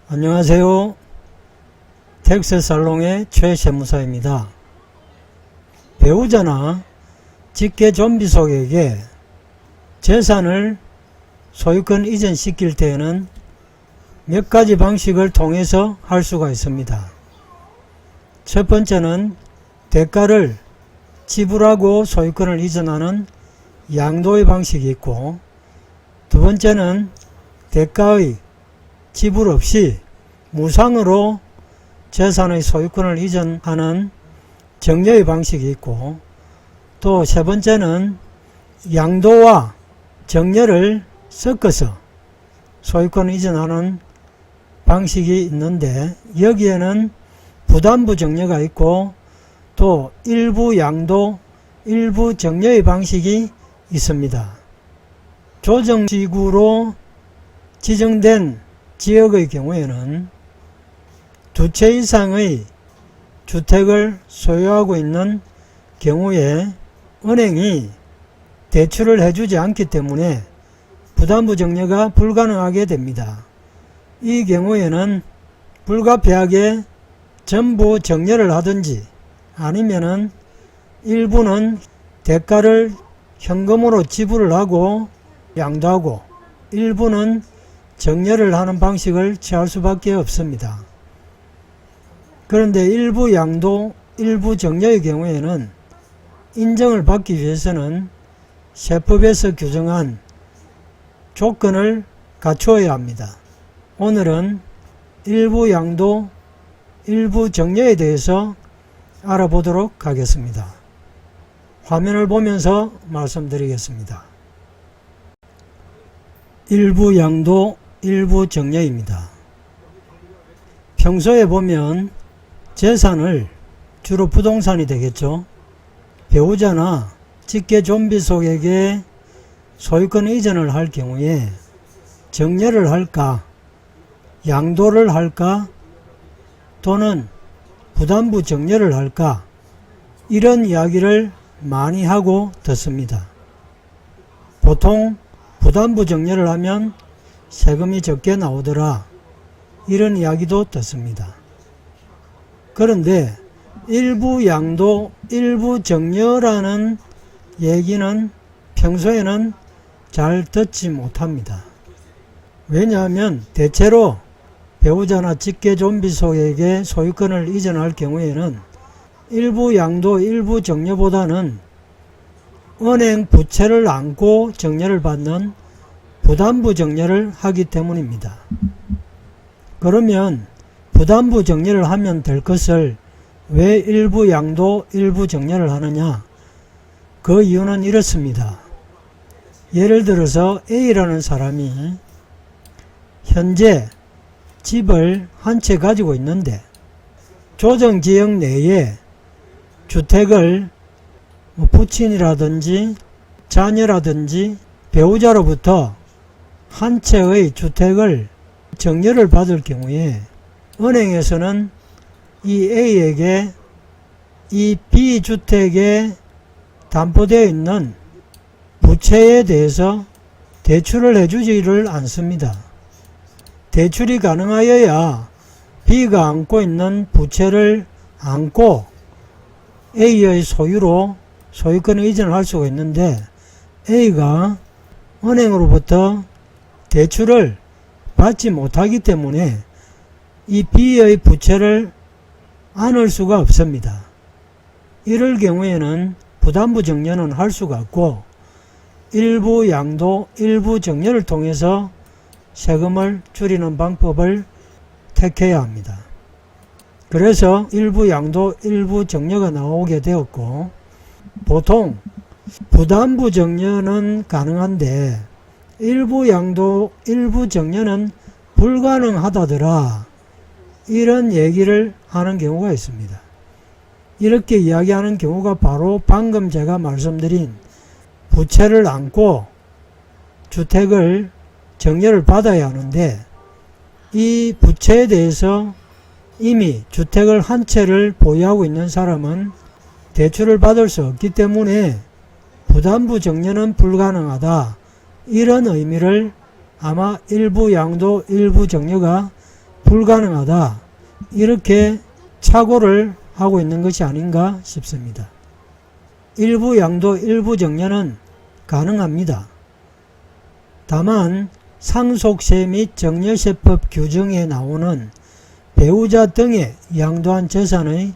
안녕하세요. 텍스살롱의 최세무사입니다. 배우자나 직계 좀비속에게 재산을 소유권 이전시킬 때에는 몇 가지 방식을 통해서 할 수가 있습니다. 첫 번째는 대가를 지불하고 소유권을 이전하는 양도의 방식이 있고, 두 번째는 대가의 지불 없이 무상으로 재산의 소유권을 이전하는 정려의 방식이 있고, 또 세 번째는 양도와 정려를 섞어서 소유권을 이전하는 방식이 있는데, 여기에는 부담부 정려가 있고 또 일부 양도, 일부 정려의 방식이 있습니다. 조정지구로 지정된 지역의 경우에는 두 채 이상의 주택을 소유하고 있는 경우에 은행이 대출을 해주지 않기 때문에 부담부 정려가 불가능하게 됩니다. 이 경우에는 불가피하게 전부 정려를 하든지 아니면은 일부는 대가를 현금으로 지불을 하고 양도하고 일부는 정려를 하는 방식을 취할 수밖에 없습니다. 그런데 일부 양도, 일부 정려의 경우에는 인정을 받기 위해서는 세법에서 규정한 조건을 갖추어야 합니다. 오늘은 일부 양도, 일부 정려에 대해서 알아보도록 하겠습니다. 화면을 보면서 말씀드리겠습니다. 일부 양도, 일부 정려입니다. 평소에 보면 재산을 주로 부동산이 되겠죠. 배우자나 직계 좀비속에게 소유권 이전을 할 경우에 정려를 할까, 양도를 할까, 또는 부담부 정려를 할까, 이런 이야기를 많이 하고 듣습니다. 보통 부담부 정려를 하면 세금이 적게 나오더라, 이런 이야기도 듣습니다. 그런데 일부 양도, 일부 정려라는 얘기는 평소에는 잘 듣지 못합니다. 왜냐하면 대체로 배우자나 직계 좀비속에게 소유권을 이전할 경우에는 일부 양도, 일부 정려보다는 은행 부채를 안고 정려를 받는 부담부 정려를 하기 때문입니다. 그러면 부담부 정려를 하면 될 것을 왜 일부 양도, 일부 정려를 하느냐? 그 이유는 이렇습니다. 예를 들어서 A라는 사람이 현재 집을 한 채 가지고 있는데 조정지역 내에 주택을 부친이라든지 자녀라든지 배우자로부터 한 채의 주택을 정려를 받을 경우에 은행에서는 이 A에게 이 B주택에 담보되어 있는 부채에 대해서 대출을 해주지를 않습니다. 대출이 가능하여야 B가 안고 있는 부채를 안고 A의 소유로 소유권을 이전을 할 수가 있는데, A가 은행으로부터 대출을 받지 못하기 때문에 이 B의 부채를 안을 수가 없습니다. 이럴 경우에는 부담부 정려는 할 수가 없고 일부 양도, 일부 정려를 통해서 세금을 줄이는 방법을 택해야 합니다. 그래서 일부 양도, 일부 정려가 나오게 되었고, 보통 부담부 정려는 가능한데 일부 양도, 일부 정려는 불가능하다더라, 이런 얘기를 하는 경우가 있습니다. 이렇게 이야기하는 경우가 바로 방금 제가 말씀드린 부채를 안고 주택을 정려를 받아야 하는데, 이 부채에 대해서 이미 주택을 한 채를 보유하고 있는 사람은 대출을 받을 수 없기 때문에 부담부 정려는 불가능하다, 이런 의미를 아마 일부 양도, 일부 정려가 불가능하다, 이렇게 착오를 하고 있는 것이 아닌가 싶습니다. 일부 양도, 일부 정려는 가능합니다. 다만 상속세 및 정려세법 규정에 나오는 배우자 등의 양도한 재산의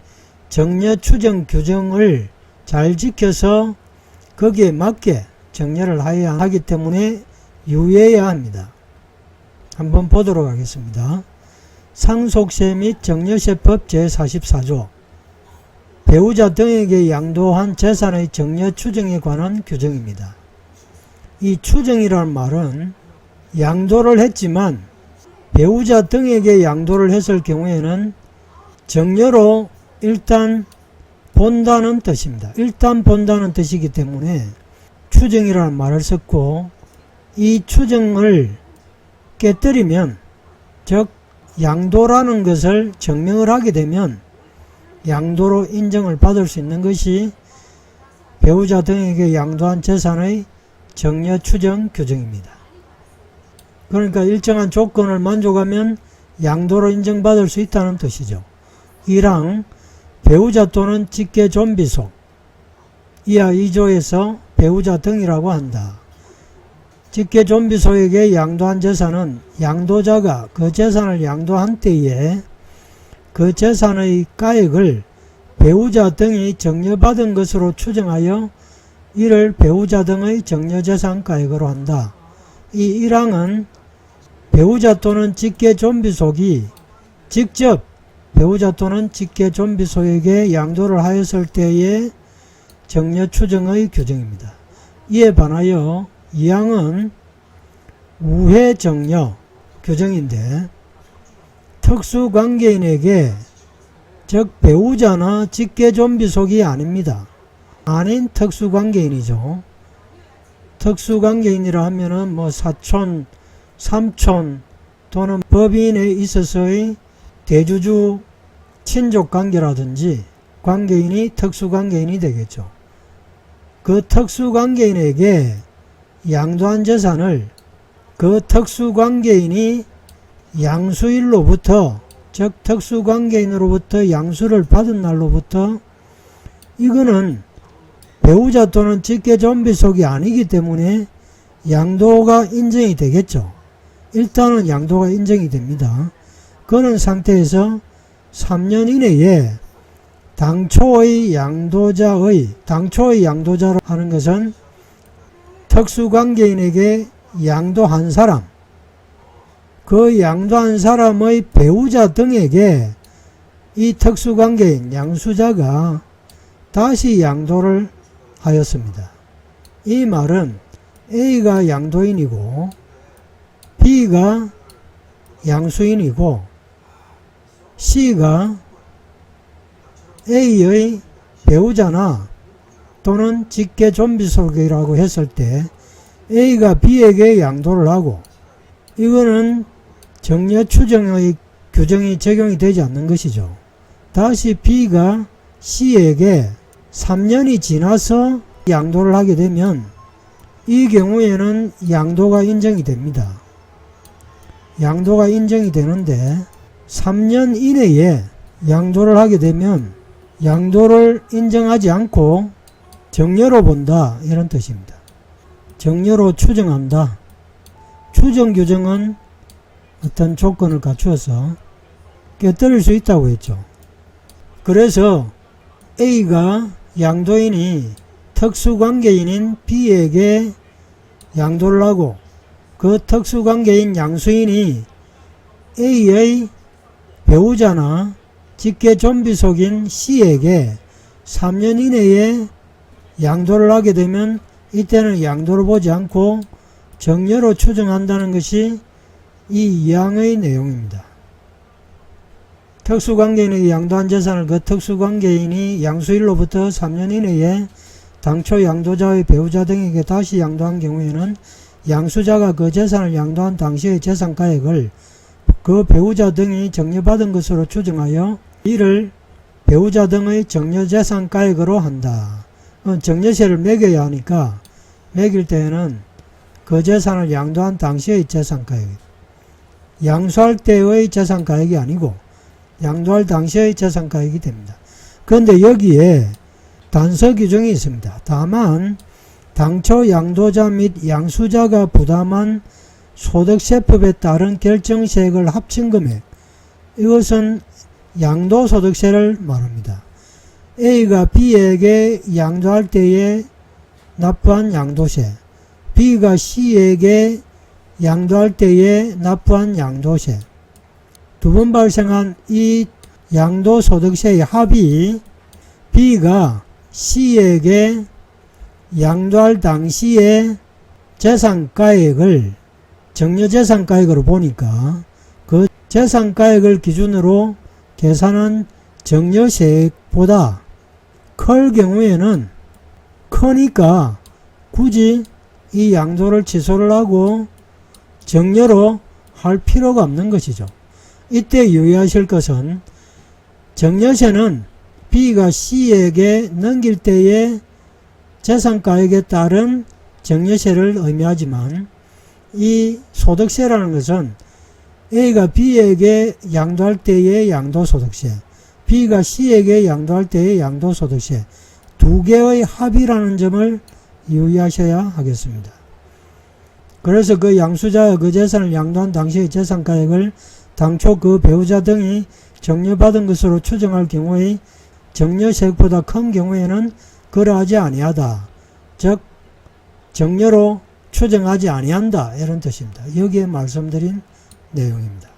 정려 추정 규정을 잘 지켜서 거기에 맞게 정려를 해야 하기 때문에 유의해야 합니다. 한번 보도록 하겠습니다. 상속세 및 정려세법 제44조 배우자 등에게 양도한 재산의 정려 추정에 관한 규정입니다. 이 추정이라는 말은 양도를 했지만 배우자 등에게 양도를 했을 경우에는 정려로 일단 본다는 뜻입니다. 일단 본다는 뜻이기 때문에 추정이라는 말을 썼고, 이 추정을 깨뜨리면, 즉 양도라는 것을 증명을 하게 되면 양도로 인정을 받을 수 있는 것이 배우자 등에게 양도한 재산의 정려 추정 규정입니다. 그러니까 일정한 조건을 만족하면 양도로 인정받을 수 있다는 뜻이죠. 1항 배우자 또는 직계 존비속 이하 2조에서 배우자 등이라고 한다. 직계 존비속에게 양도한 재산은 양도자가 그 재산을 양도한 때에 그 재산의 가액을 배우자 등이 정려받은 것으로 추정하여 이를 배우자 등의 정려재산 가액으로 한다. 이 1항은 배우자 또는 직계 존비속이 직접 배우자 또는 직계 존비속에게 양도를 하였을 때의 정려 추정의 규정입니다. 이에 반하여 2항은 우회 정려 규정인데, 특수관계인에게, 즉 배우자나 직계 존비속이 아닙니다. 아닌 특수관계인이죠. 특수관계인이라 하면은 사촌, 삼촌 또는 법인에 있어서의 대주주 친족 관계라든지 관계인이 특수관계인이 되겠죠. 그 특수관계인에게 양도한 재산을 그 특수관계인이 양수일로부터, 즉 특수관계인으로부터 양수를 받은 날로부터, 이거는 배우자 또는 직계 존비속이 아니기 때문에 양도가 인정이 되겠죠. 일단은 양도가 인정이 됩니다. 그런 상태에서 3년 이내에 당초의 양도자로 하는 것은 특수관계인에게 양도한 사람, 그 양도한 사람의 배우자 등에게 이 특수관계인 양수자가 다시 양도를 하였습니다. 이 말은 A가 양도인이고 B가 양수인이고 C가 A의 배우자나 또는 직계 존비속이라고 했을 때 A가 B에게 양도를 하고, 이거는 정려 추정의 규정이 적용이 되지 않는 것이죠. 다시 B가 C에게 3년이 지나서 양도를 하게 되면 이 경우에는 양도가 인정이 됩니다. 양도가 인정이 되는데 3년 이내에 양도를 하게 되면 양도를 인정하지 않고 정려로 본다, 이런 뜻입니다. 정려로 추정한다. 추정 규정은 어떤 조건을 갖추어서 깨뜨릴 수 있다고 했죠. 그래서 A가 양도인이 특수관계인인 B에게 양도를 하고, 그 특수관계인 양수인이 A의 배우자나 직계 존비속인 C에게 3년 이내에 양도를 하게 되면 이때는 양도를 보지 않고 정려로 추정한다는 것이 이 2항의 내용입니다. 특수관계인에게 양도한 재산을 그 특수관계인이 양수일로부터 3년 이내에 당초 양도자의 배우자 등에게 다시 양도한 경우에는 양수자가 그 재산을 양도한 당시의 재산가액을 그 배우자 등이 정려받은 것으로 추정하여 이를 배우자 등의 정려재산가액으로 한다. 정려세를 매겨야 하니까 매길 때에는 그 재산을 양도한 당시의 재산가액, 양수할 때의 재산가액이 아니고 양도할 당시의 재산가액이 됩니다. 그런데 여기에 단서 규정이 있습니다. 다만 당초 양도자 및 양수자가 부담한 소득세법에 따른 결정세액을 합친 금액, 이것은 양도소득세를 말합니다. A가 B에게 양도할 때에 납부한 양도세, B가 C에게 양도할 때에 납부한 양도세, 두 번 발생한 이 양도소득세의 합이 B가 C에게 양도할 당시의 재산가액을 정려재산가액으로 보니까 그 재산가액을 기준으로 계산한 정려세액보다 클 경우에는 크니까 굳이 이 양도를 취소를 하고 정려로 할 필요가 없는 것이죠. 이때 유의하실 것은 정려세는 B가 C에게 넘길 때의 재산가액에 따른 정려세를 의미하지만 이 소득세라는 것은 A가 B에게 양도할 때의 양도소득세, B가 C에게 양도할 때의 양도소득세 두 개의 합이라는 점을 유의하셔야 하겠습니다. 그래서 그 양수자가 그 재산을 양도한 당시의 재산가액을 당초 그 배우자 등이 정려받은 것으로 추정할 경우의 정려세액보다 큰 경우에는 그러하지 아니하다. 즉 정려로 추정하지 아니한다, 이런 뜻입니다. 여기에 말씀드린 내용입니다.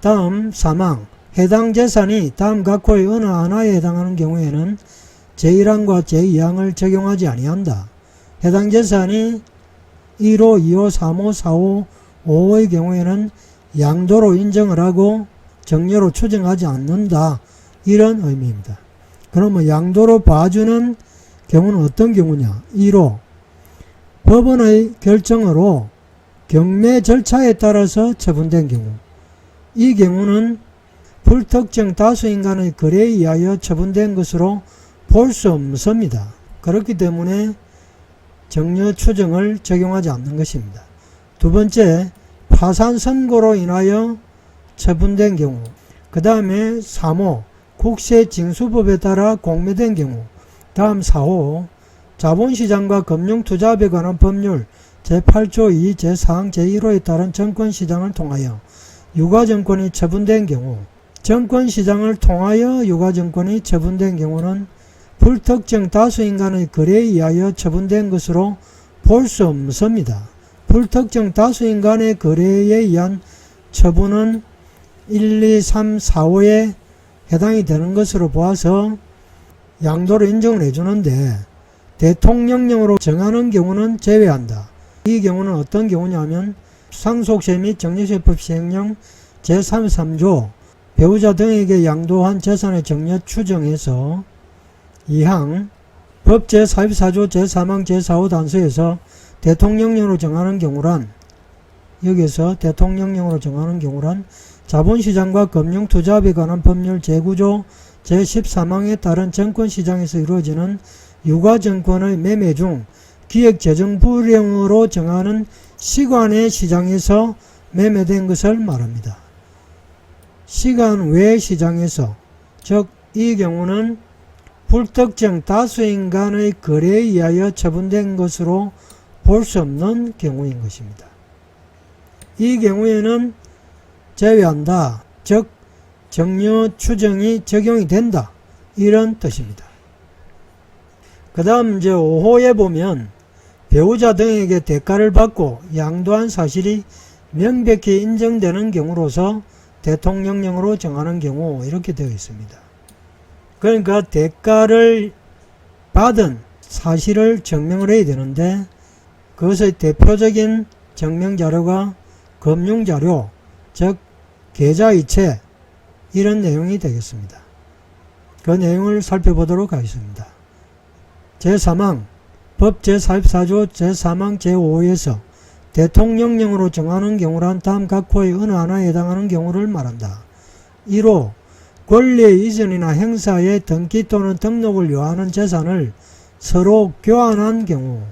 다음 사망. 해당 재산이 다음 각호의 어느 하나에 해당하는 경우에는 제1항과 제2항을 적용하지 아니한다. 해당 재산이 1호, 2호, 3호, 4호, 5호의 경우에는 양도로 인정을 하고 정려로 추정하지 않는다, 이런 의미입니다. 그러면 양도로 봐주는 경우는 어떤 경우냐? 1호, 법원의 결정으로 경매 절차에 따라서 처분된 경우, 이 경우는 불특정 다수인 간의 거래에 의하여 처분된 것으로 볼 수 없습니다. 그렇기 때문에 정려 추정을 적용하지 않는 것입니다. 두 번째, 파산 선고로 인하여 처분된 경우, 그 다음에 3호, 국세징수법에 따라 공매된 경우, 다음 4호, 자본시장과 금융투자업에 관한 법률 제8조 2, 제4항, 제1호에 따른 증권시장을 통하여 유가증권이 처분된 경우, 증권시장을 통하여 유가증권이 처분된 경우는 불특정 다수인 간의 거래에 의하여 처분된 것으로 볼 수 없습니다. 불특정 다수인 간의 거래에 의한 처분은 1, 2, 3, 4호에 해당이 되는 것으로 보아서 양도를 인정을 해주는데 대통령령으로 정하는 경우는 제외한다. 이 경우는 어떤 경우냐면 상속세 및 정려세법 시행령 제33조 배우자 등에게 양도한 재산의 정려 추정에서 2항 법 제44조 제3항 제4호 단서에서 대통령령으로 정하는 경우란, 여기서 대통령령으로 정하는 경우란 자본시장과 금융투자업에 관한 법률 제9조 제13항에 따른 증권시장에서 이루어지는 유가증권의 매매 중 기획재정부령으로 정하는 시간의 시장에서 매매된 것을 말합니다. 시간 외 시장에서, 즉 이 경우는 불특정 다수인 간의 거래에 의하여 처분된 것으로 볼 수 없는 경우인 것입니다. 이 경우에는 제외한다, 즉 정려 추정이 적용이 된다, 이런 뜻입니다. 그 다음 이제 5호에 보면 배우자 등에게 대가를 받고 양도한 사실이 명백히 인정되는 경우로서 대통령령으로 정하는 경우, 이렇게 되어 있습니다. 그러니까 대가를 받은 사실을 증명을 해야 되는데 그것의 대표적인 증명자료가 금융자료, 즉 계좌이체, 이런 내용이 되겠습니다. 그 내용을 살펴보도록 하겠습니다. 제3항 법 제44조 제3항 제5호에서 대통령령으로 정하는 경우란 다음 각호의 어느 하나에 해당하는 경우를 말한다. 1호 권리의 이전이나 행사의 등기 또는 등록을 요하는 재산을 서로 교환한 경우,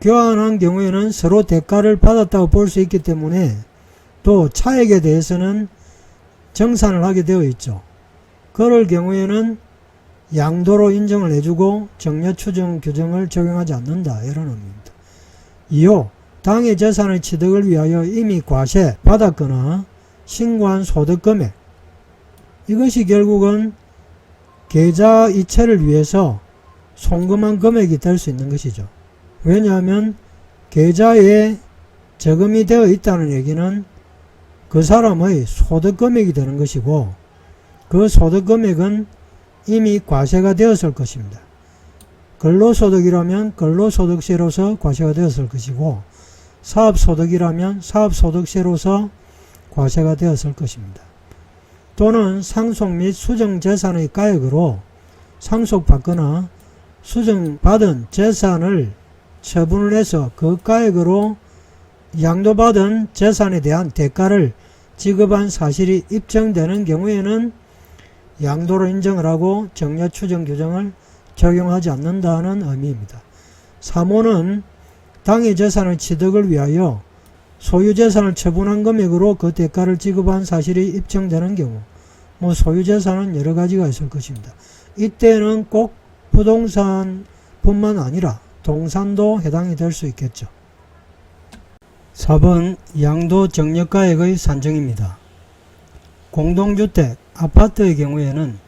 교환한 경우에는 서로 대가를 받았다고 볼 수 있기 때문에 또 차액에 대해서는 정산을 하게 되어 있죠. 그럴 경우에는 양도로 인정을 해주고 정려추정 규정을 적용하지 않는다, 이런 의미입니다. 2호, 당의 재산의 취득을 위하여 이미 과세 받았거나 신고한 소득금액, 이것이 결국은 계좌 이체를 위해서 송금한 금액이 될 수 있는 것이죠. 왜냐하면 계좌에 저금이 되어 있다는 얘기는 그 사람의 소득금액이 되는 것이고, 그 소득금액은 이미 과세가 되었을 것입니다. 근로소득이라면 근로소득세로서 과세가 되었을 것이고, 사업소득이라면 사업소득세로서 과세가 되었을 것입니다. 또는 상속 및 수정재산의 가액으로 상속받거나 수정받은 재산을 처분을 해서 그 가액으로 양도받은 재산에 대한 대가를 지급한 사실이 입증되는 경우에는 양도로 인정을 하고 정려추정 규정을 적용하지 않는다는 의미입니다. 3호는 당의 재산의 취득을 위하여 소유재산을 처분한 금액으로 그 대가를 지급한 사실이 입증되는 경우, 소유재산은 여러 가지가 있을 것입니다. 이때는 꼭 부동산뿐만 아니라 동산도 해당이 될 수 있겠죠. 4번 양도 정려가액의 산정입니다. 공동주택, 아파트의 경우에는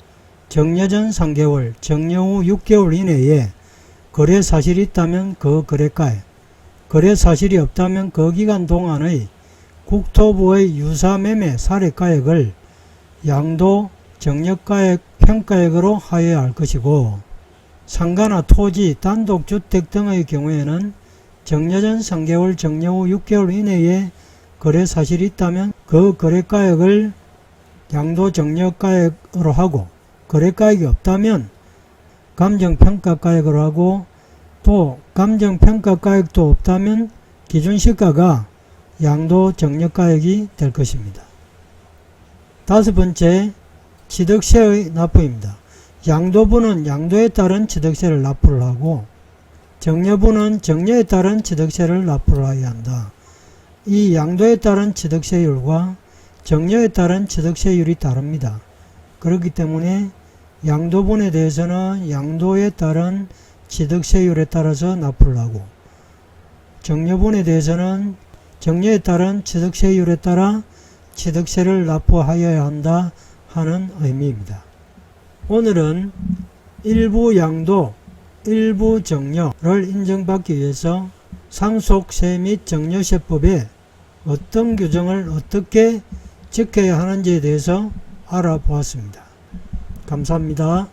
정려 전 3개월, 정려 후 6개월 이내에 거래 사실이 있다면 그 거래가액, 거래 사실이 없다면 그 기간 동안의 국토부의 유사매매 사례가액을 양도 정려가액 평가액으로 하여야 할 것이고, 상가나 토지, 단독주택 등의 경우에는 정려 전 3개월, 정려 후 6개월 이내에 거래 사실이 있다면 그 거래가액을 양도 정려가액으로 하고, 거래가액이 없다면 감정평가가액으로 하고, 또 감정평가가액도 없다면 기준시가가 양도 정려가액이 될 것입니다. 5번째, 취득세의 납부입니다. 양도부는 양도에 따른 취득세를 납부를 하고, 정려부는 정려에 따른 취득세를 납부를 해야 한다. 이 양도에 따른 취득세율과 정려에 따른 취득세율이 다릅니다. 그렇기 때문에 양도분에 대해서는 양도에 따른 취득세율에 따라서 납부를 하고, 정려분에 대해서는 정려에 따른 취득세율에 따라 취득세를 납부하여야 한다 하는 의미입니다. 오늘은 일부 양도, 일부 정려를 인정받기 위해서 상속세 및 정려세법에 어떤 규정을 어떻게 지켜야 하는지에 대해서 알아보았습니다. 감사합니다.